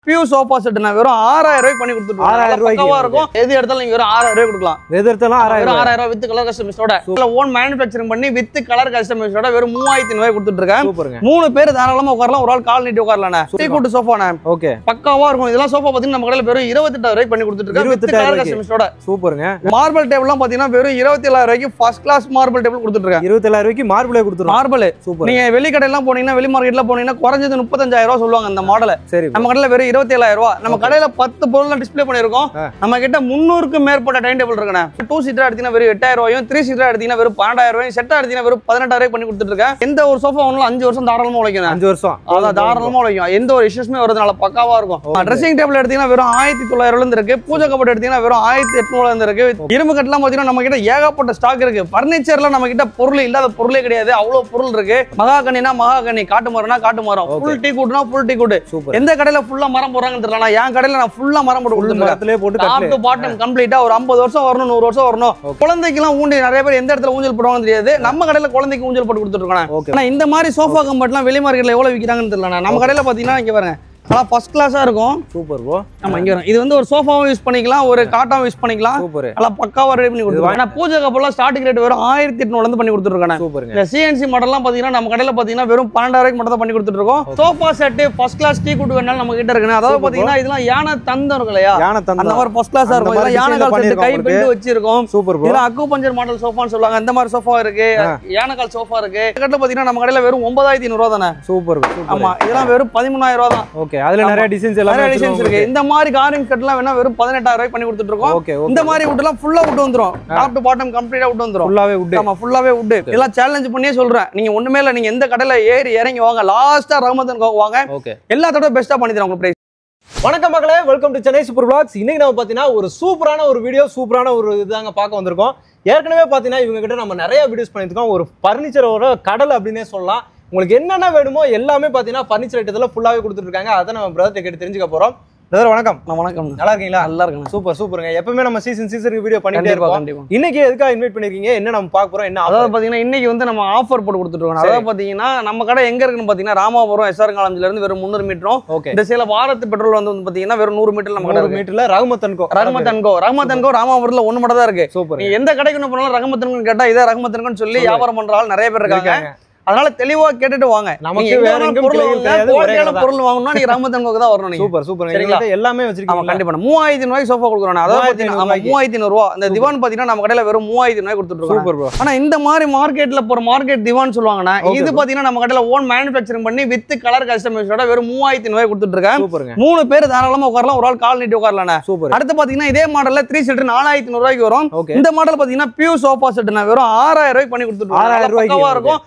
Pure sofa set நான் வெறும் 6000 ரூபாய்க்கு பண்ணி கொடுத்துருக்கோம். 6000 ரூபாய்க்கு இருக்கும். எது எடுத்தாலும் நீங்க வெறும் 6000 ரூபாய் கொடுக்கலாம். எது எடுத்தாலும் 6000 ரூபாய் வித் கலர் கஸ்டமைஸோட ஓன் மேனுஃபேக்சரிங் பண்ணி வித் கலர் கஸ்டமைஸோட வெறும் 3500 ரூபாய் கொடுத்துட்டு இருக்கேன். சூப்பருங்க. 3 பேர் தாராளமா உட்காரலாம். ஒரு ஆள் கால் நீட்டி உட்காரலாம்ண்ணே. டீ கூட்டு சோஃபாண்ணே. ஓகே. பக்காவா இருக்கும். இதெல்லாம் சோஃபா பாத்தீங்கன்னா நம்ம கடையில வெறும் 28000 ரூபாய் பண்ணி கொடுத்துட்டு இருக்கோம். வித் கலர் கஸ்டமைஸோட. சூப்பருங்க. மார்பிள் டேபிள்லாம் பாத்தீங்கன்னா வெறும் 27000 ரூபாய்க்கு ஃபர்ஸ்ட் கிளாஸ் மார்பிள் டேபிள் கொடுத்துட்டு இருக்கேன். 27000 ரூபாய்க்கு மார்பிளே கொடுத்துறோம். மார்பிள். சூப்பர். நீங்க வெளி கடையெல்லாம் போனீங்கன்னா வெளி மார்க்கெட்ல போனீங்கன்னா குறைஞ்சது 35000 ரூபாய் சொல்லுவாங்க அந்த மாடலை. சரி. நம்ம கடையில வெறும் 27000 ரூபாய். நம்ம கடையில 10 பொருள் டிஸ்ப்ளே பண்ணிருக்கோம். நம்ம கிட்ட 300க்கு மேற்பட்ட டைனிங் டேபிள் இருக்குண்ணே. 2 சீட்டர் எடுத்தீங்கன்னா வெறும் 8000 ரூபாயும் 3 சீட்டர் எடுத்தீங்கன்னா வெறும் 12000 ரூபாயும் செட்டா எடுத்தீங்கன்னா வெறும் 18000 ரூபாய் பண்ணி கொடுத்துட்டு இருக்கேன். எந்த ஒரு சோஃபா வாங்கினாலும் 5 வருஷம் தாராளமா உழைக்கும். 5 வருஷம் அதான் தாராளமா உழைக்கும். எந்த ஒரு இஷ்யூஸ்மே வரதுனால பக்காவா இருக்கும். ட்ரெஸ்ஸிங் டேபிள் எடுத்தீங்கன்னா வெறும் 1900 ரூபாயில இருந்து இருக்கு. பூஜை கபோர்ட் எடுத்தீங்கன்னா வெறும் 1800 ரூபாயில இருந்து இருக்கு. இரும்பு கட்டெல்லாம் பாத்தீங்கன்னா நம்ம கிட்ட ஏகப்பட்ட ஸ்டாக் இருக்கு. பர்னிச்சர்ல நம்ம கிட்ட பொருள் இல்லாத பொருளே கிடையாது. அவ்வளவு பொருள் இருக்கு. மகாகனினா மகாகனி, காட்டு மரம்னா காட்டு மரம், ஃபுல் டீ கூட்னா ஃபுல் டீ கூட். எந்த கடையில ஃபுல்லா மரம் போடுறாங்கன்னு தெரியல. என் கடையில நான் ஃபுல்லா மரம் போட்டு கொடுத்துருக்கேன். டாப் டு பாட்டம் கம்ப்ளீட்டா ஒரு 50 வருஷம் வரணும், 100 வருஷம் வரணும். குழந்தைக்கெல்லாம் ஊண்டி நிறைய பேர் எந்த இடத்துல ஊஞ்சல் போடுவாங்கன்னு தெரியாது. நம்ம கடையில குழந்தைக்கு ஊஞ்சல் போட்டு கொடுத்துட்டு இருக்கோம். ஆனா இந்த மாதிரி சோஃபா கம்பெட்லாம் வெளி மார்க்கெட்ல எவ்வளவு விற்கிறாங்கன்னு தெரியல. நம்ம கடையில பாத்தீங்கன்னா இங்க பாருங்க நல்லா ஃபர்ஸ்ட் கிளாஸா இருக்கும். Super bro. ஆமா இங்க வரும். இது வந்து ஒரு சோஃபாவும் யூஸ் பண்ணிக்கலாம், ஒரு காட்டாவும் யூஸ் பண்ணிக்கலாம். சூப்பர். நல்லா பக்காவா ரெடி பண்ணி கொடுத்துருவாங்க. ஆனா பூஜை கப்பெல்லாம் ஸ்டார்டிங் ரேட் வெறும் 1800 இருந்து பண்ணி கொடுத்துருக்காங்க. சூப்பருங்க. இந்த சிஎன்சி மாடல்லாம் பாத்தீங்கன்னா நம்ம கடையில பாத்தீங்கன்னா வெறும் 12000 ரூபாய்க்கு மட்டும் தான் பண்ணி கொடுத்துட்டு இருக்கோம். Sofa set first class teak wood வேணாலும் நம்ம கிட்ட இருக்குங்க. அதாவது பாத்தீங்கன்னா இதெல்லாம் யானை தந்தம் இருக்கு இல்லையா? யானை தந்தம். அந்த மாதிரி ஃபர்ஸ்ட் கிளாஸா இருக்கும். இதெல்லாம் யானை கால் செட் கை பிட்டு வச்சிருக்கோம். Super bro. இதெல்லாம் அக்குபஞ்சர் மாடல் சோஃபான்னு சொல்லுவாங்க. அந்த மாதிரி சோஃபா இருக்கு. யானை கால் சோஃபா இருக்கு. கட்ட பாத்தீங்கன்னா நம்ம கடையில வெறும் 9500 ரூபாய் தானே. சூப்பர். ஆமா இதெல்லாம் வெறும் 13000 ரூபாய் தான். ஓகே. அதுல நிறைய டிசைன்ஸ் இருக்கு. இந்த மாதிரி காரிங் கட்லாம் வேணா வெறும் 18000 ரூபாய் பண்ணி கொடுத்துட்டு இருக்கோம். இந்த மாதிரி வுட் எல்லாம் ஃபுல்லா வுட் வந்துரும். டாப் டு பாட்டம் கம்ப்ளீட்டா வுட் வந்துரும். ஃபுல்லாவே வுட். ஆமா ஃபுல்லாவே வுட். இதெல்லாம் சேலஞ்ச் பண்ணியே சொல்றேன். நீங்க ஒண்ணுமே இல்ல, நீங்க எந்த கடையில ஏறி இறங்கி வாங்க, லாஸ்டா ரஹ்மத்தன் கோ வாங்க. ஓகே. எல்லாத்தோட பெஸ்டா பண்ணி தரேன் உங்களுக்கு பிரைஸ். வணக்கம் மக்களே, welcome to Chennai super vlogs. இன்னைக்கு நம்ம பாத்தீங்கன்னா ஒரு சூப்பரான ஒரு வீடியோ, சூப்பரான ஒரு இதுதாங்க பார்க்க வந்திருக்கோம். ஏற்கனவே பாத்தீங்கன்னா இவங்க கிட்ட நம்ம நிறைய வீடியோஸ் பண்ணிருக்கோம். ஒரு பர்னிச்சரோட கடல் அப்படின்னே சொல்லலாம். உங்களுக்கு என்னென்ன வேணுமோ எல்லாமே பாத்தீங்கன்னா பர்னிச்சர் ஐட்டத்துல ஃபுல்லாவே கொடுத்துட்டு இருக்காங்க. அதை நம்ம பிரதர் கேட்டு தெரிஞ்சுக்க போறோம். பிரதர் வணக்கம். வணக்கம். நல்லா இருக்கீங்களா? நல்லா இருக்கேன். சூப்பர் சூப்பருங்க. எப்பவுமே நம்ம சீசனுக்கு வீடியோ பண்ணிட்டே இருக்கோம். இன்னைக்கு எதுக்காக இன்வைட் பண்ணிருக்கீங்க? என்ன நம்ம பார்க்க போறோம்? என்ன அதாவது பாத்தீங்கன்னா இன்னைக்கு வந்து நம்ம ஆஃபர் போட்டு கொடுத்துட்டு இருக்கோம். அதாவது பாத்தீங்கன்னா நம்ம கடை எங்க இருக்குன்னு பாத்தீங்கன்னா ராமாபுரம் SR காலேஜ்ல இருந்து வெறும் 300 மீட்டரும். இந்த சேல பாரத் பெட்ரோல் வந்து பாத்தீங்கன்னா வெறும் 100 மீட்டர்ல நம்ம கடை 100 மீட்டர்ல ரஹ்மத்தன் கோ ராமாபுரத்துல ஒண்ணு மட்டும் தான் இருக்கு. சூப்பர். நீ எந்த கடைக்கு போனாலும் ரஹ்மத்தன் கேட்டா இதே ரஹ்மத்தன் சொல்லி வியாபாரம் பண்ற ஆள் நிறைய பேர் இருக்காங்க. அதனால தெளிவா கேட்டுட்டு வாங்க. நமக்கு வேற எங்கேயும் பொருள் வாங்கணும்னா நீங்க ரஹ்மத்தன் கோக்கு தான் வரணும். Super super. சரிங்களா? எல்லாமே வச்சிருக்கீங்க. கண்டிப்பா 3500 ரூபாய்க்கு சோஃபா கொடுக்குறோம். அதாவது 3500 ரூபாய். இந்த திவான் பாத்தீங்கன்னா நம்ம கடையில வெறும் 3000 ரூபாய் கொடுத்துட்டு இருக்கோம். Super bro. ஆனா இந்த மாதிரி மார்க்கெட்ல போற மார்க்கெட் திவான் சொல்லுவாங்கன்னா இது பாத்தீங்கன்னா நம்ம கடையில ஓன் மேனுஃபேக்சரிங் பண்ணி வித் கலர் கஸ்டமைஸோட வெறும் 3000 ரூபாய் கொடுத்துட்டு இருக்கேன். சூப்பருங்க. 3 பேர் தாராளமா உட்காரலாம். ஒரு ஆள் கால் நீட்டி உட்காரலாம். சூப்பர். அடுத்து பாத்தீங்கன்னா இதே மாடல்ல 3 சீட்டர் 4500 ரூபாய்க்கு வரும். இந்த மாடல் பாத்தீங்கன்னா பியூர் சோஃபா செட் நான் வெறும் 6000 ரூபாய்க்கு பண்ணி கொடுத்துட்டு இருக்கோம். 6000 ரூபாய்க்கு இருக்கும்.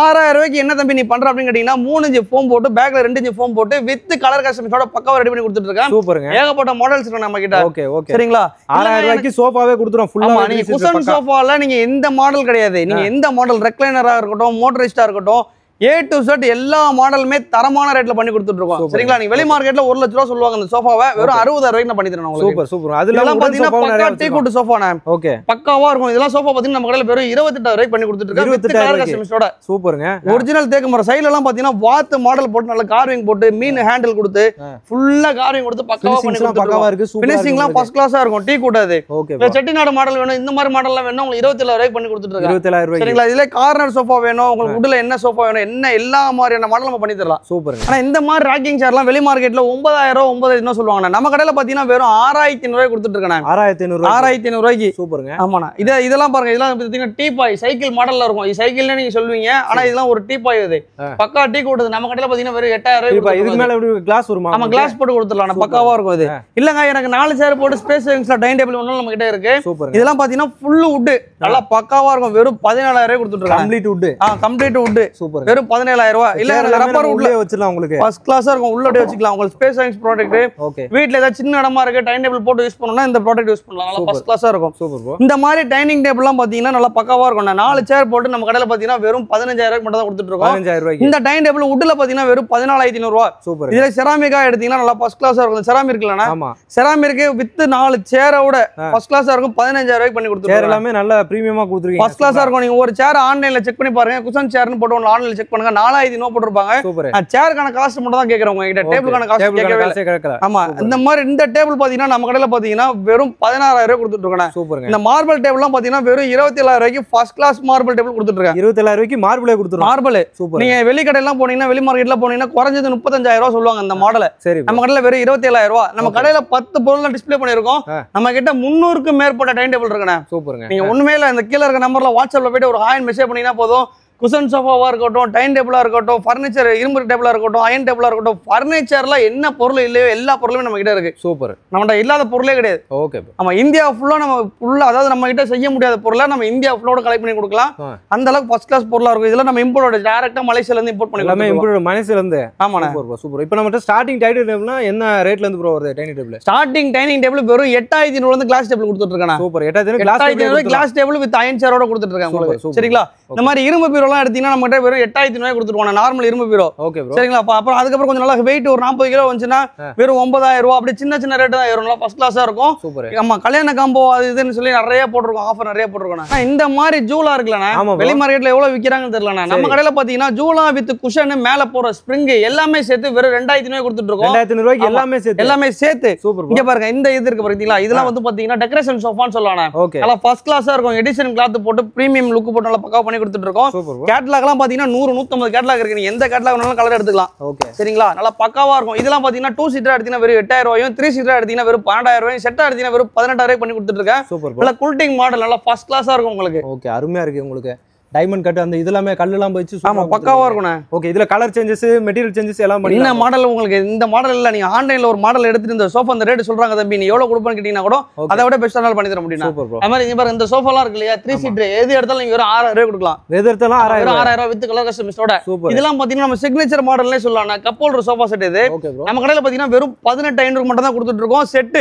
6000 ரூபாய்க்கு என்ன நீ பண்ற அப்படின்னு கேட்டீங்கன்னா 3 இன்ச் ஃபோம் போட்டு பேக்ல 2 இன்ச் ஃபோம் போட்டு வித் கலர் கஸ்டமைஸோட பக்காவா ரெடி பண்ணி கொடுத்துட்டு இருக்கேன். சூப்பருங்க. ஏகப்பட்ட மாடல்ஸ் இருக்கு நம்ம கிட்ட. Okay okay. சரிங்களா? 6000 ரூபாய்க்கு சோஃபாவே கொடுத்துறோம். ஃபுல்லா நீங்க குஷன் சோஃபால நீங்க எந்த மாடல் கிடையாது. நீங்க எந்த மாடல் ரெக்லைனரா இருக்கட்டும், மோட்டரிஸ்டா இருக்கட்டும், A to Z எல்லா மாடலுமே தரமான ரேட்ல பண்ணி கொடுத்துட்டு இருக்கோம். சரிங்களா? நீங்க வெளி மார்க்கெட்ல 1 லட்சம் ரூபாய் சொல்லுவாங்க அந்த சோஃபாவை வெறும் 60000 ரூபாய்க்கு நான் பண்ணி தரேன் உங்களுக்கு. Super super. அதெல்லாம் பாத்தீங்கன்னா பக்கா டீ கூட் சோஃபானே. ஓகே. பக்காவா இருக்கும். இதெல்லாம் சோஃபா பாத்தீங்கன்னா நம்ம கடையில வெறும் 28000 ரூபாய்க்கு பண்ணி கொடுத்துட்டு இருக்கோம். வித் கலர் கஸ்டமைஸோட. சூப்பருங்க. ஒரிஜினல் தேக்கு மரம் சைடுல எல்லாம் பாத்தீங்கன்னா வாத்து மாடல் போட்டு நல்ல கார்விங் போட்டு மீன் ஹேண்டில் கொடுத்து ஃபுல்லா கார்விங் கொடுத்து பக்காவா பண்ணி பக்காவா இருக்கு. ஃபினிஷிங்லாம் ஃபர்ஸ்ட் கிளாஸா இருக்கும். டீ கூட் அது. ஓகே. செட்டிநாடு மாடல் வேணும், இந்த மாதிரி மாடல்லாம் வேணும் உங்களுக்கு 27000 ரூபாய்க்கு பண்ணி கொடுத்துட்டு இருக்கோம். 27000 ரூபாய்க்கு. சரிங்களா? இதுல கார்னர் சோஃபா வேணும் உங்களுக்கு, வுட்ல என்ன சோஃபா வேணும், என்ன எல்லா மாதிரியான மாடல் நம்ம பண்ணி தரலாம். சூப்பருங்க. ஆனா இந்த மாதிரி ராக்கிங் சேர்லாம் வெளி மார்க்கெட்ல 9000 9000 சொல்லுவாங்க. நம்ம கடையில பாத்தீங்கன்னா வெறும் 6500 ரூபாய் கொடுத்துட்டு இருக்கேன். 6500 ரூபாய்க்கு. சூப்பருங்க. ஆமாண்ணா. இதெல்லாம் பாருங்க. இதெல்லாம் பாத்தீங்கன்னா டீ பாய் சைக்கிள் மாடல்ல இருக்கும். இது சைக்கிள்னே நீங்க சொல்லுவீங்க. ஆனா இதெல்லாம் ஒரு டீ பாய். இது பக்கா டீ கூடுது. நம்ம கடையில பாத்தீங்கன்னா வெறும் 8000 ரூபாய். இதுக்கு மேல எப்படி கிளாஸ் வருமா? ஆமா கிளாஸ் போட்டு கொடுத்துடலாம். பக்காவா இருக்கும் இது. இல்லங்க எனக்கு 4 சேர் போட்டு ஸ்பேஸ் சேவிங்ஸ்ல டைனிங் டேபிள் ஒண்ணு நம்ம கிட்ட இருக்கு. இதெல்லாம் பாத்தீங்கன்னா ஃபுல் வுட். நல்லா பக்காவா இருக்கும். வெறும் 17000 ரூபாய் கொடுத்துட்டு இருக்கேன். Complete would. Complete would. Super. வெறும் 17000 ரூபாய். இல்ல ரப்பர் வுட்ல வச்சிரலாம் உங்களுக்கு. ஃபர்ஸ்ட் கிளாஸா இருக்கும். உள்ளே வச்சுக்கலாம். உங்களுக்கு ஸ்பேஸ் சேவிங்ஸ் ப்ராடக்ட். ஓகே. வீட்ல ஏதாவது சின்ன இடமா இருக்கு டைனிங் டேபிள் போட்டு யூஸ் பண்ணனும்னா இந்த ப்ராடக்ட் யூஸ் பண்ணலாம். நல்லா ஃபர்ஸ்ட் கிளாஸா இருக்கும். Super bro. இந்த மாதிரி டைனிங் டேபிள்லாம் பாத்தீங்கன்னா நல்லா பக்காவா இருக்கும். 4 சேர் போட்டு நம்ம கடையில பாத்தீங்கன்னா வெறும் 15000 ரூபாய்க்கு மட்டும் தான் கொடுத்துட்டு இருக்கோம். 15000 ரூபாய்க்கு. இந்த டைனிங் டேபிள் வுட்ல பாத்தீங்கன்னா வெறும் 14500 ரூபாய். சூப்பர். இதுல செராமிக்கா எடுத்தீங்கன்னா நல்லா ஃபர்ஸ்ட் கிளாஸா இருக்கும். செராமிக் இல்லனா? ஆமா. செராமிக் வித் 4 சேரோட ஃபர்ஸ்ட் கிளாஸா இருக்கும். 15000 ரூபாய்க்கு பண்ணி கொடுத்துட்டு சேர் எல்லாமே நல்ல பிரீமியமா கொடுத்துருக்கீங்க. ஃபர்ஸ்ட் கிளாஸா இருக்கும். நீங்க ஒரு சேர் ஆன்லைன்ல செக் பண்ணி பாருங்க. குஷன் சேர்னு போட்டு ஆன்லைன்ல செக் பண்ணுங்க 4000 போட்டுருப்பாங்க. சூப்பர். சேருக்கான காஸ்ட் மட்டும் தான் கேக்குறேன் உங்ககிட்ட, டேபிளுக்கான காஸ்ட் கேட்கவே. ஆமா, இந்த மாதிரி இந்த டேபிள் பாத்தீங்கன்னா நம்ம கடையில பாத்தீங்கன்னா வெறும் 16000 கொடுத்துட்டு இருக்கேன். சூப்பர். இந்த மார்பிள் டேபிள்லாம் பாத்தீங்கன்னா வெறும் 27000 ஃபர்ஸ்ட் கிளாஸ் மார்பிள் டேபிள் கொடுத்துட்டு இருக்கேன். 27000 மார்பிளே கொடுத்துருவோம். மார்பிள். சூப்பர். நீங்க வெளி கடையெல்லாம் போனீங்கன்னா, வெளி மார்க்கெட்ல போனீங்கன்னா குறைஞ்சது 35000 சொல்லுவாங்க இந்த மாடல். சரி. நம்ம கடையில வெறும் 27000. நம்ம கடையில 10 பொருள் டிஸ்ப்ளே பண்ணிருக்கோம். நம்ம கிட்ட 300க்கும் மேற்பட்ட டைம் டேபிள் இருக்குண்ணே. சூப்பருங்க. நீங்க ஒண்ணுமே இல்ல, இந்த கீழ இருக்க நம்பர்ல வாட்ஸ்அப்ல போயிட்டு ஒரு ஹாய் மெசேஜ் பண்ணீங்கன்னா போதும். குஷன் சோஃபாவா இருக்கட்டும், டைம் டேபிளா இருக்கட்டும், ஃபர்னிச்சர் இரும்பு டேபிளா இருக்கட்டும், அயன் டேபிளா இருக்கட்டும், ஃபர்னிச்சர்ல என்ன பொருள் இல்லையோ எல்லா பொருளுமே நம்ம கிட்ட இருக்கு. சூப்பர். நம்மகிட்ட இல்லாத பொருளே கிடையாது. ஓகே. ஆமா, இந்தியா ஃபுல்லா நம்ம ஃபுல்லா, அதாவது நம்ம கிட்ட செய்ய முடியாத பொருளை நம்ம இந்தியா ஃபுல்லோட கலெக்ட் பண்ணி கொடுக்கலாம். அந்த அளவுக்கு ஃபர்ஸ்ட் கிளாஸ் பொருளா இருக்கும். இதெல்லாம் நம்ம இம்போர்ட் டைரக்டா மலேசியால இருந்து இம்போர்ட் பண்ணி எல்லாமே இம்போர்ட் மலேசியால இருந்து. ஆமாண்ணே. சூப்பர். இப்போ நம்ம ஸ்டார்டிங் டைனிங் டேபிள்னா என்ன ரேட்ல இருந்து ப்ரோ வருது dining table? Starting dining table வெறும் 8500 இருந்து கிளாஸ் டேபிள் கொடுத்துட்டு இருக்கேன். Super. 8500 glass table with iron சேரோட கொடுத்துட்டு இருக்கேன் உங்களுக்கு. சரிங்களா? இந்த மாதிரி இரும்பு பீரோலாம் எடுத்தீங்கன்னா நம்ம கிட்ட வெறும் 8500 கொடுத்துருவாங்க. நார்மல் இரும்பு பீரோ. Okay bro. சரிங்களா? அப்புறம் அதுக்கப்புறம் கொஞ்சம் நல்லா வெயிட் ஒரு 40 கிலோ வந்துச்சுன்னா வெறும் 9000 அப்படி சின்ன சின்ன ரேட் தான் ஏறும். ஃபர்ஸ்ட் கிளாஸா இருக்கும். சூப்பர். ஆமா, கல்யாண காம்போ அது இதுன்னு சொல்லி நிறைய போட்டுருக்கோம், ஆஃபர் நிறைய போட்டுருக்கோம். இந்த மாதிரி ஜூலா இருக்குல்லண்ணா, வெளி மார்க்கெட்ல எவ்வளவு விக்கிறாங்கன்னு தெரியலண்ணா. நம்ம கடையில பாத்தீங்கன்னா ஜூலா வித் குஷன் மேல போற ஸ்ப்ரிங் எல்லாமே சேர்த்து வெறும் 2500 கொடுத்துட்டு இருக்கோம். 2500 எல்லாமே சேர்த்து. சூப்பர். இங்க பாருங்க, இந்த இது இருக்கு பாத்தீங்களா, இதெல்லாம் வந்து பாத்தீங்கன்னா டெக்கரேஷன் சோஃபான்னு சொல்லலாம். ஓகே. நல்லா ஃபர்ஸ்ட் கிளாஸா இருக்கும். எடிஷன் கிளாத் போட்டு பிரீமியம் லுக் போட்டு நல்லா பக்காவா பண்ணி கொடுத்துட்டு இருக்கோம். கேட்லாக்லாம் பாத்தீங்கன்னா 100-150 கேட்லாக் இருக்கு. நீங்க எந்த கேட்லாக் வேணாலும் கலர் எடுத்துக்கலாம். ஓகே. சரிங்களா? நல்லா பக்காவா இருக்கும். இதெல்லாம் பாத்தீங்கன்னா 2 சீட்டர் எடுத்தீங்கன்னா வெறும் 8000, 3 சீட்டர் எடுத்தீங்கன்னா வெறும் 12000, செட்டா எடுத்தீங்கன்னா வெறும் 18000 பண்ணி கொடுத்துட்டு இருக்கேன். சூப்பர். நல்லா கூல்டிங் மாடல், நல்லா ஃபர்ஸ்ட் கிளாஸா இருக்கும் உங்களுக்கு. ஓகே, அருமையா இருக்கு உங்களுக்கு. டைமண்ட் கட் அந்த இதெல்லாம் கல்லெல்லாம் போயிச்சு. ஆமா, பக்காவா இருக்கும்ண்ணே. ஓகே. இதுல கலர் சேஞ்சஸ், மெட்டீரியல் சேஞ்சஸ் எல்லாம் பண்ணி என்ன மாடல் உங்களுக்கு இந்த மாடல் இல்ல, நீங்க ஆன்லைன்ல ஒரு மாடல் எடுத்துட்டு இந்த சோஃபா அந்த ரேட் சொல்றாங்க தம்பி, நீ எவ்வளவு கொடுப்பேன்னு கேட்டீங்கன்னா கூட அதை விட பெஸ்ட்டான பண்ணி தர முடியும். Super bro. அது மாதிரி இங்க பாருங்க, இந்த சோஃபாலாம் இருக்கு இல்லையா, 3 சீட்டர் எது எடுத்தாலும் நீங்க வெறும் 6000 கொடுக்கலாம். எது எடுத்தாலும் 6000 வித் கலர் கஸ்டமைஸோட. இதெல்லாம் பாத்தீங்கன்னா நம்ம சிக்னேச்சர் மாடல்னே சொல்லலாம். கப் ஹோல்டர் சோஃபா செட் இது. நம்ம கடையில பாத்தீங்கன்னா வெறும் 18500 மட்டும் தான் கொடுத்துட்டு இருக்கோம். செட்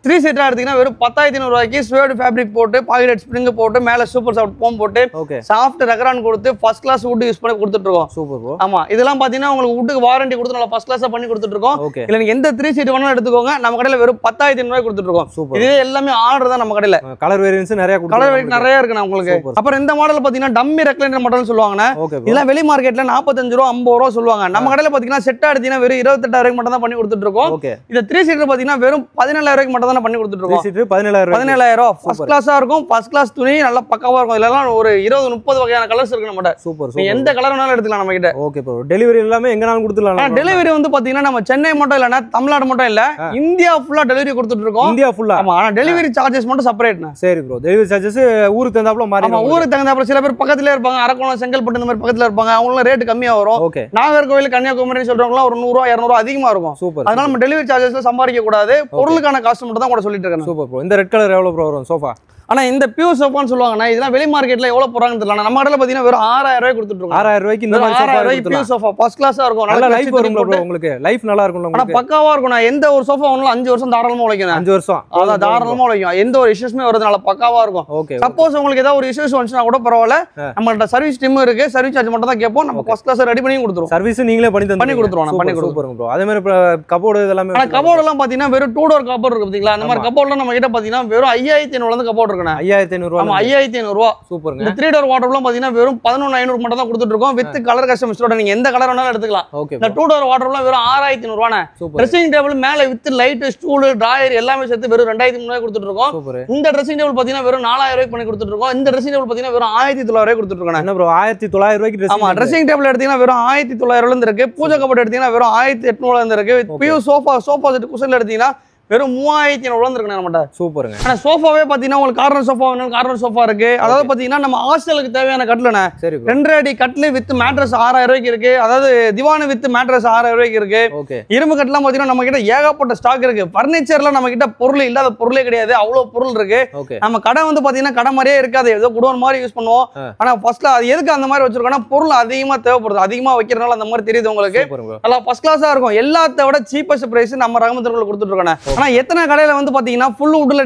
3 சீட்டர் எடுத்தீங்கன்னா வெறும் 10500 ரூபாய்க்கு ஸ்வேட் ஃபேப்ரிக் போட்டு, பாக்கெட் ஸ்ப்ரிங் போட்டு, மேல சூப்பர் சாஃப்ட் ஃபோம் போட்டு, சாஃப்ட் ரெக்ரான் கொடுத்து ஃபர்ஸ்ட் கிளாஸ் வுட் யூஸ் பண்ணி கொடுத்துட்டு இருக்கோம். Super bro. ஆமா, இதெல்லாம் பாத்தீங்கன்னா உங்களுக்கு வுட்டுக்கு வாரண்டி கொடுத்து நல்லா ஃபர்ஸ்ட் கிளாஸா பண்ணி கொடுத்துட்டு இருக்கோம். இல்ல நீங்க எந்த 3 சீட் வேணாலும் எடுத்துக்கோங்க. நம்ம கடையில வெறும் 10500 ரூபாய் கொடுத்துட்டு இருக்கோம். சூப்பர். இது எல்லாமே ஆர்டர் தான் நம்ம கடையில. கலர் வேரியன்ட்ஸ் நிறைய கொடுத்து, கலர் வேரியன்ட் நிறைய இருக்கு உங்களுக்கு. அப்புறம் இந்த மாடல் பாத்தீங்கன்னா டம்மி ரெக்லைனர் மாடல் சொல்லுவாங்க. இதெல்லாம் வெளி மார்க்கெட்ல 45 ரூபா 50 ரூபா சொல்லுவாங்க. நம்ம கடையில பாத்தீங்கன்னா செட்டா எடுத்தீங்கன்னா வெறும் 28000 மட்டும் தான் பண்ணி கொடுத்துட்டு இருக்கோம். இந்த 3 சீட்டர் பாத்தீங்கன்னா வெறும் 17000 மட்டும் தான் பண்ணி கொடுத்துட்டு இருக்கோம். 3 சீட்டர் 17000 ஃபர்ஸ்ட் கிளாஸா இருக்கும். ஃபர்ஸ்ட் கிளாஸ் துணி நல்லா பக்காவா இருக்கும். இதெல்லாம் ஒரு 20-30 வகையான கலர்ஸ் இருக்கு நம்ம. சூப்பர். எந்த கலர் வேணாலும் எடுத்துக்கலாம் நம்ம கிட்ட. Okay bro. டெலிவரி எல்லாமே எங்கனாலும் கொடுத்துடலாம். டெலிவரி வந்து பாத்தீங்கன்னா நம்ம சென்னை மட்டும் இல்லனா, தமிழ்நாடு மட்டும் இல்ல, இந்தியா ஃபுல்லா டெலிவரி கொடுத்துட்டு இருக்கோம். இந்தியா ஃபுல்லா. ஆமா, ஆனா டெலிவரி சார்ஜஸ் மட்டும் செப்பரேட்னா. சரி ப்ரோ. டெலிவரி சார்ஜஸ் ஊருக்கு தகுந்தாப்புல மாறி. ஆமா, ஊருக்கு தகுந்தாப்புல சில பேர் பக்கத்துல இருப்பாங்க, அரக்கோணம், செங்கல்பட்டு இந்த மாதிரி பக்கத்துல இருப்பாங்க. அவங்களுக்கு ரேட் கம்மியா வரும். ஓகே. நாகர்கோவில், கன்னியாகுமரி சொல்றவங்க ஒரு 100 ரூபாய் 200 ரூபாய் அதிகமா இருக்கும். சூப்பர். அதனால நம்ம டெலிவரி சார்ஜஸ்ல சம்பாதிக்க கூடாது. பொருளுக்கான காஸ்ட் மட்டும் தான் கூட சொல்லிட்டு இருக்கேன். Super bro. இந்த ரெட் கலர் எவ்வளவு ப்ரோ வரும் சோஃபா? ஆனா இந்த பியூர் சோஃபான்னு சொல்லுவாங்கண்ணா, இதெல்லாம் வெளி மார்க்கெட்ல எவ்வளவு போறாங்கன்னு தெரியல. நம்ம கடையில பாத்தீங்கன்னா வெறும் 6000 ரூபாய் கொடுத்துட்டு இருக்கோம். 6000 ரூபாய்க்கு இந்த மாதிரி சோஃபா இருக்கு. பியூர் சோஃபா ஃபர்ஸ்ட் கிளாஸா இருக்கும். நல்ல லைஃப் வரும் ப்ரோ உங்களுக்கு. லைஃப் நல்லா இருக்கும்ல உங்களுக்கு. ஆனா பக்காவா இருக்கும். நான் எந்த ஒரு சோஃபா ஒண்ணுல 5 வருஷம் தாராளமா உழைக்கும். 5 வருஷம் அதான் தாராளமா உழைக்கும். எந்த ஒரு இஷ்யூஸ்மே வரதுனால பக்காவா இருக்கும். ஓகே. சப்போஸ் உங்களுக்கு ஏதாவது ஒரு இஷ்யூஸ் வந்துச்சுனா கூட பரவாயில்ல, நம்மள்ட்ட சர்வீஸ் டீம் இருக்கு. சர்வீஸ் சார்ஜ் மட்டும் தான் கேட்போம். நம்ம ஃபர்ஸ்ட் கிளாஸ் ரெடி பண்ணி கொடுத்துருவோம். சர்வீஸ் நீங்களே பண்ணி கொடுத்துருவோம். பண்ணி கொடுத்துருவோம் ப்ரோ. அதே மாதிரி கபோர்டு இதெல்லாம். ஆனா கபோர்டு எல்லாம் பாத்தீங்கன்னா வெறும் 2 டோர் கபோர்டு இருக்கு பாத்தீங்களா, அந்த மாதிரி கபோர்ட்லாம் நம்ம கிட்ட பாத்தீங்கன்னா வெறும் 5500 இருந்து கபோர்டு இருக்குண்ணா. 5500 ரூபாய். ஆமா, 5500 ரூபாய். சூப்பருங்க. இந்த 3 டோர் வாட்டர்லாம் பாத்தீங்கன்னா வெறும் 11500 மட்டும் தான் கொடுத்துட்டு இருக்கோம். வித் கலர் கஸ்டமைஸோட நீங்க எந்த கலர் வேணாலும் எடுத்துக்கலாம். இந்த 2 டோர் வாட்டர்லாம் வெறும் 6500 ரூபாய். ட்ரெஸ்ஸிங் டேபிள் மேல வித் லைட், ஸ்டூல், டிராயர் எல்லாமே சேர்த்து வெறும் 2300 ரூபாய் கொடுத்துட்டு இருக்கோம். இந்த ட்ரெஸ்ஸிங் டேபிள் பாத்தீங்கன்னா வெறும் 4000 ரூபாய் பண்ணி கொடுத்துட்டு இருக்கோம். இந்த ட்ரெஸ்ஸிங் டேபிள் பாத்தீங்கன்னா வெறும் 1900 ரூபாய் கொடுத்துட்டு இருக்கோம். என்ன ப்ரோ 1900 ரூபாய்க்கு? ஆமா, ட்ரெஸ்ஸிங் டேபிள் எடுத்தீங்கன்னா வெறும் 1900 இருந்து இருக்கு. பூஜை கபோர்ட் எடுத்தீங்கன்னா வெறும் 1800 இருந்து இருக்கு. பியூர் சோஃபா செட் குஷன் எடுத்தீங்கன்னா வெறும் 3500 இருக்கு நம்மட்ட. சூப்பருங்க. ஆனா சோஃபாவே பாத்தீங்கன்னா உங்களுக்கு கார்னர் சோஃபா வேணும், கார்னர் சோஃபா இருக்கு. அதாவது பாத்தீங்கன்னா நம்ம ஹாஸ்டலுக்கு தேவையான கட்லண்ணே. 2 அடி கட்லு வித் மேட்ரஸ் 6000 ரூபாய்க்கு இருக்கு. அதாவது திவான் வித் மேட்ரஸ் 6000 ரூபாய்க்கு இருக்கு. இரும்பு கட்லாம் பாத்தீங்கன்னா நம்ம கிட்ட ஏகப்பட்ட ஸ்டாக் இருக்கு. பர்னிச்சர்ல நம்ம கிட்ட பொருள் இல்லாத பொருளே கிடையாது, அவ்வளவு பொருள் இருக்கு. நம்ம கடை வந்து பாத்தீங்கன்னா கடை மாதிரியே இருக்காது, ஏதோ குடோன் மாதிரி யூஸ் பண்ணுவோம். ஆனா ஃபர்ஸ்ட்ல அது எதுக்கு அந்த மாதிரி வச்சிருக்கோம்னா பொருள் அதிகமா தேவைப்படுது, அதிகமா வைக்கிறதுனால அந்த மாதிரி தெரியுது உங்களுக்கு. நல்லா ஃபர்ஸ்ட் கிளாஸா இருக்கும். எல்லாத்த விட சீப்பஸ்ட் பிரைஸ் நம்ம ரகமத்தூர்ல கொடுத்துட்டு இருக்கோம். ஆனா எத்தனை கடையில வந்து பாத்தீங்கன்னா ஃபுல் வுட்ல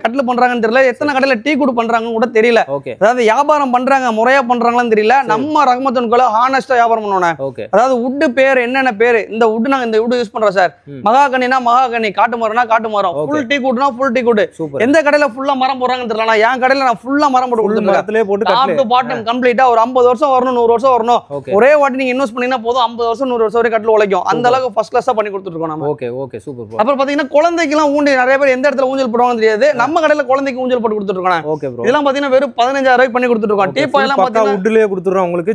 கட்டில் பண்றாங்கன்னு தெரியல, எத்தனை கடையில டீ குட் பண்றாங்கன்னு கூட தெரியல. அதாவது வியாபாரம் பண்றாங்க முறையா பண்றாங்களான்னு தெரியல. நம்ம ரஹ்மத் கோல ஹானஸ்டா வியாபாரம் பண்ணுவோம். அதாவது வுட் பேர் என்னென்ன பேர், இந்த வுட் நாங்க இந்த வுட் யூஸ் பண்றோம் சார், மகாகனினா மகாகனி, காட்டு மரம்னா காட்டு மரம், ஃபுல் டீ குட்னா ஃபுல் டீ குட். எந்த கடையில ஃபுல்லா மரம் போடுறாங்கன்னு தெரியல. நான் என் கடையில நான் ஃபுல்லா மரம் போட்டு கொடுத்துருக்கேன். டாப் டு பாட்டம் கம்ப்ளீட்டா ஒரு 50 வருஷம் வரணும், 100 வருஷம் வரணும். ஒரே வாட்டி நீங்க இன்வெஸ்ட் பண்ணீங்கன்னா போதும் 50 வருஷம் 100 வருஷம் வரை கட்டில் உழைக்கும். அந்த அளவுக்கு ஃபர்ஸ்ட் கிளாஸா பண்ணி கொடுத்துருக்கோம் நம்ம. அப்புறம் பாத்தீங்கன்னா குழந்தைக்கெல்லாம் ஊண்டி நிறைய பேர் எந்த இடத்துல ஊஞ்சல் போடுவாங்கன்னு தெரியாது. நம்ம கடையில குழந்தைக்கு ஊஞ்சல் போட்டு கொடுத்துருக்கோம். இதெல்லாம் பாத்தீங்கன்னா வெறும் 15,000 ரூபாய்க்கு பண்ணி கொடுத்துருக்கோம். டீ பாயெல்லாம் பாத்தீங்கன்னா வுட்லயே கொடுத்துறோம் உங்களுக்கு.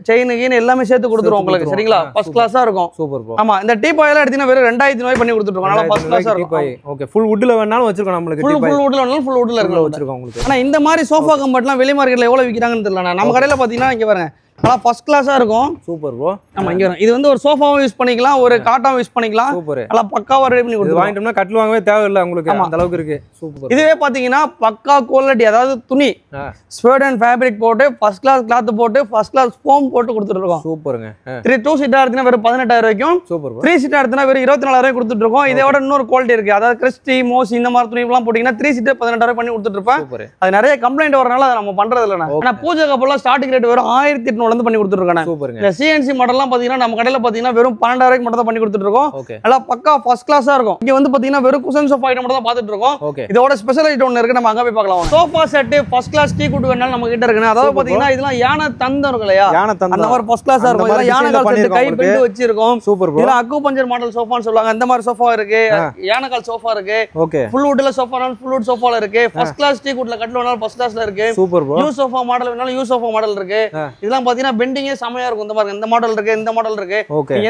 செயின் எல்லாமே சேர்த்து கொடுத்துருவோம் உங்களுக்கு. சரிங்களா? ஃபர்ஸ்ட் கிளாஸா இருக்கும். சூப்பர். ஆமா, இந்த டீ பாயெல்லாம் எடுத்தீங்கன்னா வெறும் 2,000 ரூபாய் பண்ணி கொடுத்துருக்கோம். நல்லா ஃபர்ஸ்ட் கிளாஸா இருக்கும். ஓகே, ஃபுல் வுட்ல வேணாலும் வச்சிருக்கோம் நம்மளுக்கு. ஃபுல் வுட்ல வேணாலும் ஃபுல் வுட்ல வச்சிருக்கோம் உங்களுக்கு. ஆனா இந்த மாதிரி சோஃபா கம்பெனிலாம் வெளி மார்க்கெட்ல எவ்வளவு விக்கிறாங்கன்னு தெரியல. நம்ம கடையில பாத்தீங்கன்னா இங்க பாருங்க நல்லா ஃபர்ஸ்ட் கிளாஸா இருக்கும். Super bro. ஆமா, இங்க வரும். இது வந்து ஒரு சோஃபாவும் யூஸ் பண்ணிக்கலாம், ஒரு காட்டாவும் யூஸ் பண்ணிக்கலாம். சூப்பர். நல்லா பக்காவா ரெடி பண்ணி கொடுத்து வாங்கிட்டோம்னா கட்டில் வாங்கவே தேவையில்லை உங்களுக்கு. அந்த அளவுக்கு இருக்கு. சூப்பர். இதுவே பாத்தீங்கன்னா பக்கா குவாலிட்டி, அதாவது துணி ஸ்வீடன் ஃபேப்ரிக் போட்டு ஃபர்ஸ்ட் கிளாஸ் கிளாத் போட்டு ஃபர்ஸ்ட் கிளாஸ் ஃபோம் போட்டு கொடுத்துட்டு இருக்கோம். சூப்பருங்க. 2 சீட்டா எடுத்தா வெறும் 18,000 ரூபாய்க்கும், சூப்பர். 3 சீட்டா எடுத்தா வெறும் 24,000 ரூபாய் கொடுத்துட்டு இருக்கோம். இதோட இன்னொரு குவாலிட்டி இருக்கு. அதாவது கிறிஸ்டி மோஸ் இந்த மாதிரி துணி எல்லாம் போட்டீங்கன்னா 3 சீட்டா 18,000 ரூபாய் பண்ணி கொடுத்துட்டு இருப்பேன். அது நிறைய கம்ப்ளைண்ட் வரனால அதை நம்ம பண்றது இல்ல. ஆனா பூஜை கப்பெல்லாம் ஸ்டார்டிங் ரேட் வெறும் 1,800 இருந்து பண்ணி கொடுத்துட்டு இருக்கேன். இந்த சிஎன்சி மாடல்லாம் பாத்தீங்கன்னா நம்ம கடையில பாத்தீங்கன்னா வெறும் 12,000 ரூபாய்க்கு மட்டும் தான் பண்ணி கொடுத்துட்டு இருக்கோம். நல்லா பக்கா ஃபர்ஸ்ட் கிளாஸா இருக்கும். இங்க வந்து பாத்தீங்கன்னா வெறும் குஷன் சோஃபா ஐட்டம் மட்டும் தான் பாத்துட்டு இருக்கோம். இதோட ஸ்பெஷல் ஐட்டம் ஒன்னு இருக்கு, நம்ம அங்க போய் பார்க்கலாம். Sofa set first class teak wood வேணாலும் நம்ம கிட்ட இருக்கு. அதாவது பாத்தீங்கன்னா இதெல்லாம் யானை தந்தம் இருக்கு இல்லையா, அந்த மாதிரி ஃபர்ஸ்ட் கிளாஸா இருக்கும். இதெல்லாம் யானை கால் செட் கை பெண்டு வச்சிருக்கோம். சூப்பர். இதெல்லாம் அக்குபஞ்சர் மாடல் சோஃபான்னு சொல்லுவாங்க. அந்த மாதிரி சோஃபா இருக்கு, யானை கால் சோஃபா இருக்கு. ஃபுல் வுட்ல சோஃபானாலும் ஃபுல் வுட் சோஃபால இருக்கு. ஃபர்ஸ்ட் கிளாஸ் டீ குட்ல கட்டில் வேணாலும் ஃபர்ஸ்ட் கிளாஸ்ல இருக்கு. சூப்பர். யூ சோஃபா மாடல் வேணாலும் யூ சோஃபா மாடல் இருக்கு. இதெல்லாம் பாத்தீங்கன்னா பெண்டிங்கே செமையா இருக்கும். இந்த பாருங்க, இந்த மாடல் இருக்கு, இந்த மாடல் இருக்கு.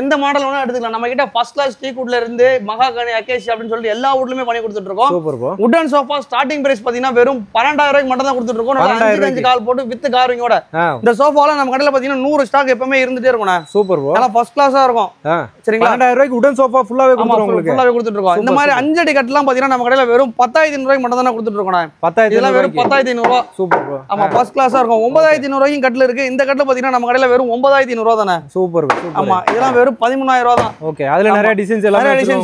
எந்த மாடல் வேணா எடுத்துக்கலாம். நம்ம கிட்ட ஃபர்ஸ்ட் கிளாஸ் டீ குட்ல இருந்து மகாகனி அகேஷி அப்படின்னு சொல்லிட்டு எல்லா வுட்லயுமே பண்ணி கொடுத்துட்டு இருக்கோம். சூப்பர். வுடன் சோஃபா ஸ்டார்டிங் பிரைஸ் பாத்தீங்கன்னா வெறும் 12,000 ரூபாய்க்கு மட்டும் தான் கொடுத்துட்டு இருக்கோம். 5 கால் போட்டு வித் கார்விங்கோட. இந்த சோஃபால நம்ம கடையில பாத்தீங்கன்னா 100 ஸ்டாக் எப்பவுமே இருந்துட்டே இருக்கும். சூப்பர். நல்லா ஃபர்ஸ்ட் கிளாஸா இருக்கும். சரிங்களா? 12,000 ரூபாய்க்கு வுடன் சோஃபா ஃபுல்லாவே கொடுத்துறோம் உங்களுக்கு. ஃபுல்லாவே கொடுத்துட்டு இருக்கோம். இந்த மாதிரி 5 அடி கட்டலாம் பாத்தீங்கன்னா நம்ம கடையில வெறும் 10,500 ரூபாய்க்கு மட்டும் தான் கொடுத்துட்டு இருக்கோம். 10,000 இதெல்லாம் வெறும் 10,500 ரூபாய். Super bro. ஆமா, ஃபர்ஸ்ட் கிளாஸா இருக்கும். 9,500 ரூபாய்க்கு கட்டில் இருக்கு. இந்த கட்டில் பாத்தீங்கன்னா நம்ம கடையில வெறும் 9,500 ரூபாய் தானே. சூப்பர். ஆமா, இதெல்லாம் வெறும் 13,000 ரூபாய் தான். ஓகே, அதுல நிறைய டிசைன்ஸ்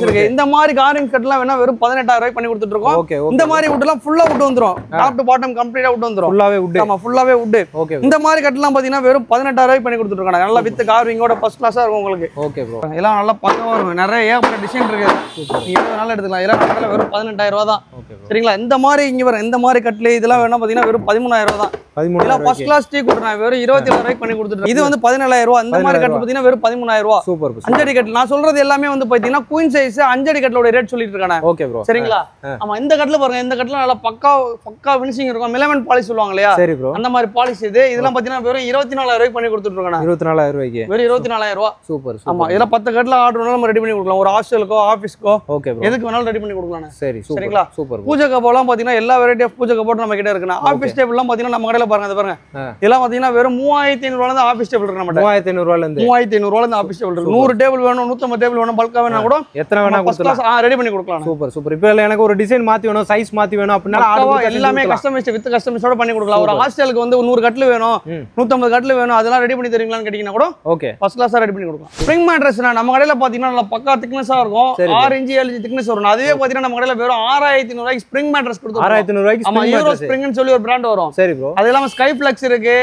இருக்கு. இந்த மாதிரி கார்விங் கட்லாம் வேணா வெறும் 18,000 ரூபாய்க்கு பண்ணி கொடுத்துட்டு இருக்கோம். இந்த மாதிரி வுட்லாம் ஃபுல்லா வுட் வந்துரும். டாப் டு பாட்டம் கம்ப்ளீட்டா வுட் வந்துரும். ஃபுல்லாவே வுட். ஆமா, ஃபுல்லாவே வுட். ஓகே. இந்த மாதிரி கட்லாம் பாத்தீங்கன்னா வெறும் 18,000 ரூபாய்க்கு பண்ணி கொடுத்துட்டு இருக்கோம். நல்லா வித் கார்விங்கோட ஃபர்ஸ்ட் கிளாஸா இருக்கும் உங்களுக்கு. Okay bro. எல்லாம் நல்லா பக்கவா இருக்கும். நிறைய ஏகப்பட்ட டிசைன் இருக்கு. நீங்க எது வேணாலும் எடுத்துக்கலாம். இதெல்லாம் கட்டல வெறும் 18,000 ரூபாய் தான். சரிங்களா? இந்த மாதிரி இங்க வர இந்த மாதிரி கட்ல இதெல்லாம் வேணா பாத்தீங்கன்னா வெறும் 13,000 ரூபாய் தான். இதெல்லாம் ஃபர்ஸ்ட் கிளாஸ் டீ குட் நான் வெறும் 27,000 ரூபாய்க்கு பண்ணி கொடுத்துட்டு. இது வந்து 17,000 ரூபாய். இந்த மாதிரி கட் பாத்தீங்கன்னா வெறும் 13,000 ரூபாய். சூப்பர். 5 அடி கட் நான் சொல்றது எல்லாமே வந்து பாத்தீங்கன்னா குயின் சைஸ் 5 அடி கட்டலோட ரேட் சொல்லிட்டு இருக்கானே. Okay bro. சரிங்களா? ஆமா, இந்த கட்ல பாருங்க, இந்த கட்ல நல்லா பக்கா ஃபினிஷிங் இருக்கும். மிலமெண்ட் பாலிஷ் சொல்லுவாங்க இல்லையா? சரி ப்ரோ. அந்த மாதிரி பாலிஷ் இது. இதெல்லாம் பாத்தீங்கன்னா வெறும் 24,000 ரூபாய்க்கு பண்ணி கொடுத்துட்டு இருக்கானே. 24,000 ரூபாய்க்கு வெறும் 24,000 ரூபாய். சூப்பர். ஆமா, இதெல்லாம் 10 கட்ல ஆர்டர் வேணாலும் நம்ம ரெடி பண்ணி கொடுக்கலாம். ஒரு ஹாஸ்டலுக்கோ ஆபீஸ்க்கோ ஓகே ப்ரோ, எதுக்கு வேணாலும் ரெடி பண்ணி கொடுக்கலாம். சரி, சரிங்களா? சூப்பர். பூஜை கப்போலாம் பாத்தீங்கன்னா எல்லா வெரைட்டி ஆஃப் பூஜை கப்போட் நம்ம கிட்ட இருக்குனா. ஆபீஸ் டேபிள்லாம் பாத்தீங்கன்னா நம்ம கடையில பாருங்க, அது பாருங்க. இதெல்லாம் பாத்தீங்கன்னா வெறும் 3,500 ரூபாயில இருந்து ஆபீஸ் டேபிள் இருக்கு. நம்ம 3,500 ரூபாயில இருந்து 3,500 ரூபாயில இருந்து ஆபீஸ் டேபிள் இருக்கு. 100 டேபிள் வேணும், 150 டேபிள் வேணும், பல்கா வேணா கூட எத்தனை வேணா கொடுக்கலாம். ரெடி பண்ணி கொடுக்கலாம். Super super. இப்போ எனக்கு ஒரு டிசைன் மாத்தி வேணும், சைஸ் மாத்தி வேணும் அப்படினா எல்லாமே கஸ்டமைஸ்ட் வித் கஸ்டமைஸோட பண்ணி கொடுக்கலாம். ஒரு ஹாஸ்டலுக்கு வந்து 100 கட்ல வேணும், 150 கட்ல வேணும், அதெல்லாம் ரெடி பண்ணி தருவீங்களான்னு கேட்டீங்கன்னா கூட ஓகே ஃபர்ஸ்ட் கிளாஸா ரெடி பண்ணி கொடுக்கலாம். ஸ்ப்ரிங் மேட்ரஸ் நம்ம கடையில பாத்தீங்கன்னா நல்ல பக்கா திக்னஸா இருக்கும். 6 இன்ச் 7 இன்ச் திக்னஸ் வரும். அதுவே பாத்தீங்கன்னா நம்ம கடையில வெறும் 6,500 ரூபாய்க்கு ஸ்ப்ரிங் மேட்ரஸ் கொடுத்துறோம். 6,500 ரூபாய்க்கு ஆமா, யூரோ ஸ்ப்ரிங்னு சொல்லி ஒரு பிராண்ட் வரும். சரி ப்ரோ. அது இல்லாம ஸ்கை ஃப்ளெக்ஸ் இருக்கு,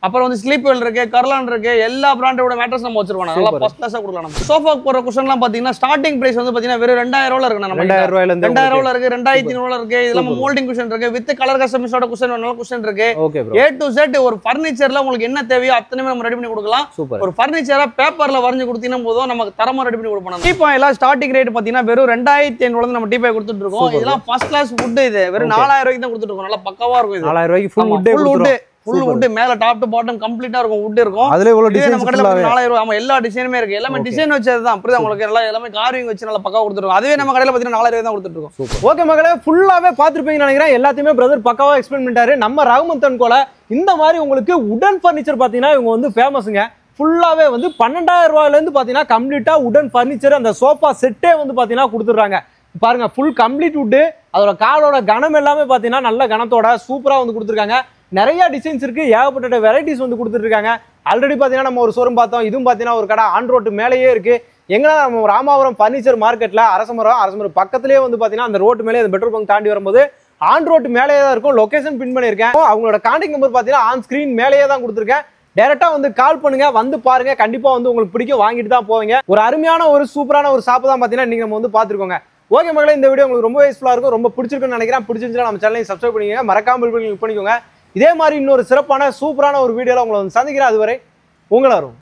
அப்புறம் வந்து ஸ்லீப் வெல் இருக்கு, கர்லான் இருக்கு. எல்லா பிராண்டோட மேட்ரஸ் நம்ம வச்சிருக்கோம். நல்லா ஃபர்ஸ்ட் கிளாஸா கொடுக்கலாம். நம்ம சோஃபாக்கு போற குஷன்லாம் பாத்தீங்கன்னா ஸ்டார்டிங் பிரைஸ் வந்து பாத்தீங்கன்னா வெறும் 2,000 ரூபாயில இருக்கு. நம்ம 2,000 ரூபாயில இருந்து 2,000 ரூபாயில இருக்கு, 2,500 ரூபாயில இருக்கு. இதெல்லாம் மோல்டிங் குஷன் இருக்கு, வித் கலர் கஸ்டமைஸோட குஷன் வேணாலும் குஷன் இருக்கு. Okay bro. A to Z ஒரு ஃபர்னிச்சர்ல உங்களுக்கு என்ன தேவையோ அத்தனையுமே நம்ம ரெடி பண்ணி கொடுக்கலாம். ஒரு ஃபர்னிச்சரா பேப்பர்ல வரைஞ்சு கொடுத்தீங்கன்னா போதும், நமக்கு தரமா ரெடி பண்ணி கொடுப்போம். டீபாய் எல்லாம் ஸ்டார்டிங் ரேட் பாத்தீங்கன்னா வெறும் 2,500 ரூபாயில நம்ம டீபாய் கொடுத்துட்டு இருக்கோம். இதெல்லாம் ஃபர்ஸ்ட் கிளாஸ் வுட். இது வெறும் 4,000 ரூபாய்க்கு தான் கொடுத்துட்டு இருக்கோம். நல்லா பக்காவா இருக்கும். இது 4,000 ரூபாய்க்கு ஃபுல் வுட். ஃபுல் வுட் மேல டாப் டு பாட்டம் கம்ப்ளீட்டா இருக்கும். வுட் இருக்கும். அதுல இவ்வளவு டிசைன் நம்ம கடையில 4,000 ரூபாய். ஆமா, எல்லா டிசைனுமே இருக்கு. எல்லாமே டிசைன் வச்சது தான். புரியுதா உங்களுக்கு? எல்லாமே கார்விங் வச்சு நல்லா பக்காவா கொடுத்துருக்கோம். அதுவே நம்ம கடையில பாத்தீங்கன்னா 4,000 தான் கொடுத்துட்டு இருக்கோம். ஓகே மக்களே, ஃபுல்லாவே பாத்துருப்பீங்கன்னு நினைக்கிறேன். எல்லாத்தையுமே பிரதர் பக்காவா எக்ஸ்பிளைன் பண்ணிட்டாரு. நம்ம ரஹ்மத் கோல இந்த மாதிரி உங்களுக்கு உடன் ஃபர்னிச்சர் பாத்தீங்கன்னா இவங்க வந்து ஃபேமஸ்ங்க. ஃபுல்லாவே வந்து 12,000 ரூபாயில இருந்து பாத்தீங்கன்னா கம்ப்ளீட்டா உடன் ஃபர்னிச்சர் அந்த சோஃபா செட்டே வந்து பாத்தீங்கன்னா கொடுத்துறாங்க. பாருங்க, ஃபுல் கம்ப்ளீட் வுட். அதோட காலோட கனம் எல்லாமே பாத்தீங்கன்னா நல்ல கனத்தோட சூப்பரா வந்து கொடுத்துருக்காங்க. நிறைய டிசைன்ஸ் இருக்கு, ஏகப்பட்ட வெரைட்டிஸ் வந்து கொடுத்துட்டு இருக்காங்க. ஆல்ரெடி பாத்தீங்கன்னா நம்ம ஒரு ஷோரூம் பார்த்தோம். இதுவும் பாத்தீங்கன்னா ஒரு கடை ஆன் ரோட்டு மேலேயே இருக்கு. எங்கன்னா நம்ம ராமாபுரம் ஃபர்னிச்சர் மார்க்கெட்டில் அரசமரம் பக்கத்துலேயே வந்து பார்த்தீங்கன்னா அந்த ரோட்டு மேலே அந்த பெட்ரோல் பங்க் தாண்டி வரும்போது ஆன் ரோட்டு மேலேயே தான் இருக்கும். லொகேஷன் பின் பண்ணியிருக்கேன். அவங்களோட கான்டாக்ட் நம்பர் பார்த்தீங்கன்னா ஆன் ஸ்க்ரீன் மேலேயே தான் கொடுத்துருக்கேன். டேரெக்டாக வந்து கால் பண்ணுங்க, வந்து பாருங்க, கண்டிப்பாக வந்து உங்களுக்கு பிடிக்கும், வாங்கிட்டு தான் போவீங்க. ஒரு அருமையான ஒரு சூப்பரான ஒரு ஷாப் தான் பார்த்தீங்கன்னா நீங்கள் நம்ம வந்து பார்த்துருக்கோங்க. ஓகே மகளே, இந்த வீடியோ உங்களுக்கு ரொம்ப யூஸ்ஃபுல்லாக இருக்கும், ரொம்ப பிடிச்சிருக்குன்னு நினைக்கிறேன். பிடிச்சிருந்துச்சுன்னா நம்ம சேனலையும் சப்ஸ்கிரைப் பண்ணிக்கோங்க, மறக்காமல் கிளிக் பண்ணிக்கோங்க. இதே மாதிரி இன்னொரு சிறப்பான சூப்பரான ஒரு வீடியோவில் உங்களை வந்து சந்திக்கிறேன். அதுவரை உங்களாரும்